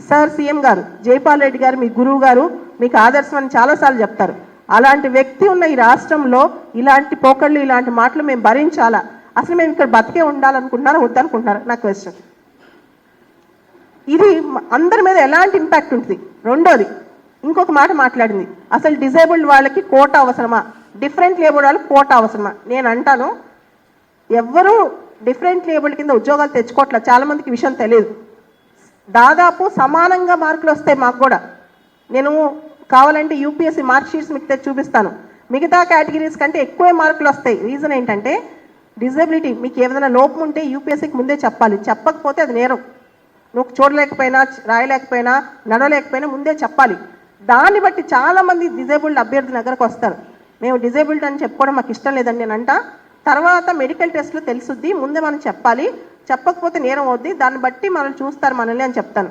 Sir CM గారు జైపాల్ రెడ్డి గారు మీ గురువు గారు, మీకు ఆదర్శం అని చాలాసార్లు చెప్తారు. అలాంటి వ్యక్తి ఉన్న ఈ రాష్ట్రంలో ఇలాంటి పోకళ్ళు, ఇలాంటి మాటలు మేము భరించాలా? అసలు మేము ఇక్కడ బతికే ఉండాలనుకుంటున్నారా వద్దనుకుంటున్నారా? నా క్వశ్చన్. ఇది అందరి మీద ఎలాంటి ఇంపాక్ట్ ఉంటుంది? రెండోది, ఇంకొక మాట మాట్లాడింది, అసలు డిజేబుల్డ్ వాళ్ళకి కోటా అవసరమా, డిఫరెంట్ లేబుల్డ్ వాళ్ళకి కోటా అవసరమా? నేను అంటాను, ఎవ్వరూ డిఫరెంట్ లేబుల్డ్ కింద ఉద్యోగాలు తెచ్చుకోవట్లేదు. చాలా మందికి విషయం తెలియదు. దాదాపు సమానంగా మార్కులు వస్తాయి మాకు కూడా. నేను కావాలంటే యూపీఎస్సీ మార్క్ షీట్స్ మీకు తెచ్చి చూపిస్తాను. మిగతా కేటగిరీస్ కంటే ఎక్కువే మార్కులు వస్తాయి. రీజన్ ఏంటంటే డిజబిలిటీ. మీకు ఏదైనా లోపం ఉంటే యూపీఎస్సీకి ముందే చెప్పాలి. చెప్పకపోతే అది నేరం. నువ్వు చూడలేకపోయినా, రాయలేకపోయినా, నడవలేకపోయినా ముందే చెప్పాలి. దాన్ని బట్టి చాలామంది డిజేబుల్డ్ అభ్యర్థుల దగ్గరకు వస్తారు. మేము డిజేబుల్డ్ అని చెప్పుకోవడం మాకు ఇష్టం లేదని నేను అంటా. తర్వాత మెడికల్ టెస్ట్లు తెలుసుద్ది, ముందే మనం చెప్పాలి. చెప్పకపోతే నేరం అవుద్ది, దాన్ని బట్టి మనం చూస్తారు మనల్ని అని చెప్తాను.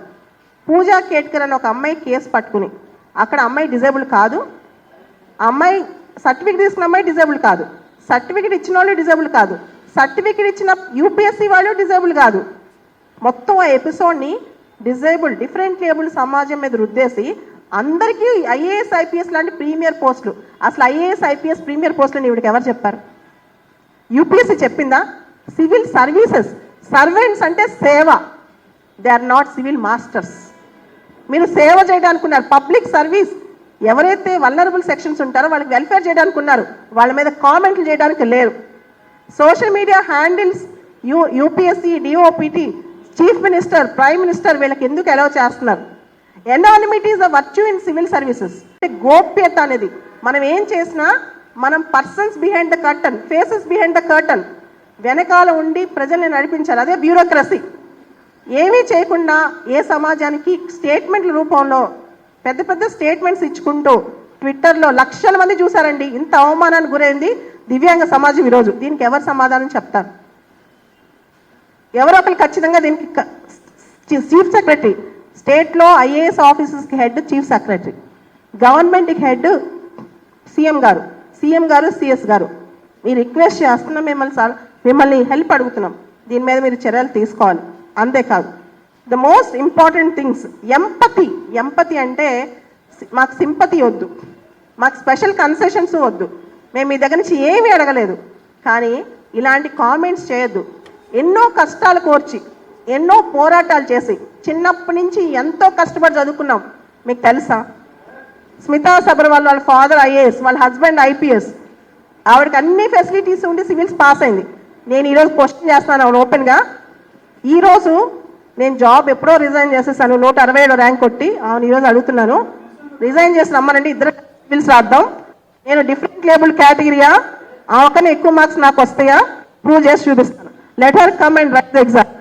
పూజా కేట్కర్ అని ఒక అమ్మాయి కేసు పట్టుకుని, అక్కడ అమ్మాయి డిజేబుల్ కాదు, అమ్మాయి సర్టిఫికెట్ తీసుకున్న అమ్మాయి డిజేబుల్ కాదు, సర్టిఫికెట్ ఇచ్చిన వాళ్ళు డిజేబుల్ కాదు, సర్టిఫికెట్ ఇచ్చిన యూపీఎస్సీ వాళ్ళు డిజేబుల్ కాదు. మొత్తం ఆ ఎపిసోడ్ని డిఫరెంట్ లేబుల్ సమాజం మీద రుద్దేసి అందరికీ ఐఏఎస్ ఐపీఎస్ లాంటి ప్రీమియర్ పోస్టులు. అసలు ఐఏఎస్ ఐపీఎస్ ప్రీమియర్ పోస్టులు ఇవిడికి ఎవరు చెప్పారు? యూపీఎస్సీ చెప్పిందా? సివిల్ సర్వీసెస్ సర్వెంట్స్ అంటే సేవ, they are not civil masters. మీరు సేవ చేయడానికి ఉన్నారు. పబ్లిక్ సర్వీస్ ఎవరైతే వల్నరబుల్ సెక్షన్స్ ఉంటారో వాళ్ళకి వెల్ఫేర్ చేయడానికి ఉన్నారు, వాళ్ళ మీద కామెంట్లు చేయడానికి లేరు. Social media handles UPSC, DoPT, chief minister, prime minister వీళ్ళకి ఎందుకు అలౌ చేస్తున్నారు? Anonymity is a virtue in civil services. అంటే గోప్యత అనేది మనం ఏం చేసినా మనం persons behind the curtain, faces behind the curtain, వెనకాల ఉండి ప్రజల్ని నడిపించాలి. అదే బ్యూరోక్రసీ. ఏమీ చేయకుండా ఏ సమాజానికి స్టేట్మెంట్ల రూపంలో పెద్ద పెద్ద స్టేట్మెంట్స్ ఇచ్చుకుంటూ ట్విట్టర్లో లక్షల మంది చూసారండి. ఇంత అవమానానికి గురైంది దివ్యాంగ సమాజం ఈరోజు. దీనికి ఎవరు సమాధానం చెప్తారు? ఎవరో ఒకరు ఖచ్చితంగా దీనికి చీఫ్ సెక్రటరీ, స్టేట్లో ఐఏఎస్ ఆఫీసర్స్కి హెడ్ చీఫ్ సెక్రటరీ, గవర్నమెంట్కి హెడ్ సీఎం గారు, సిఎస్ గారు. మీరు రిక్వెస్ట్ చేస్తున్నాం, మిమ్మల్ని హెల్ప్ అడుగుతున్నాం. దీని మీద మీరు చర్యలు తీసుకోవాలి. అంతేకాదు, the most important things empathy అంటే మాకు సింపతి వద్దు, మాకు స్పెషల్ కన్సెషన్స్ వద్దు, మేము మీ దగ్గర నుంచి ఏమీ అడగలేదు, కానీ ఇలాంటి కామెంట్స్ చేయొద్దు. ఎన్నో కష్టాలు కోర్చి, ఎన్నో పోరాటాలు చేసి చిన్నప్పటి నుంచి ఎంతో కష్టపడి చదువుకున్నాం. మీకు తెలుసా? స్మితా సబర్వాల్ వాళ్ళ ఫాదర్ ఐఏఎస్, వాళ్ళ హస్బెండ్ ఐపీఎస్, ఆవిడకి అన్ని ఫెసిలిటీస్ ఉండి సివిల్స్ పాస్ అయింది. నేను ఈరోజు క్వశ్చన్ చేస్తున్నాను ఆవిడ ఓపెన్గా. ఈరోజు నేను జాబ్ ఎప్పుడో రిజైన్ చేసేసాను, 167 ర్యాంక్ కొట్టి. అవును, ఈరోజు అడుగుతున్నాను, రిజైన్ చేసి రమ్మనండి, ఇద్దరు సివిల్స్ రాద్దాం. నేను డిఫరెంట్ లేబుల్ కేటగిరీయా, ఆమెకన్నా ఎక్కువ మార్క్స్ నాకు వస్తాయా ప్రూవ్ చేసి చూపిస్తాను. Let her come and right the exam.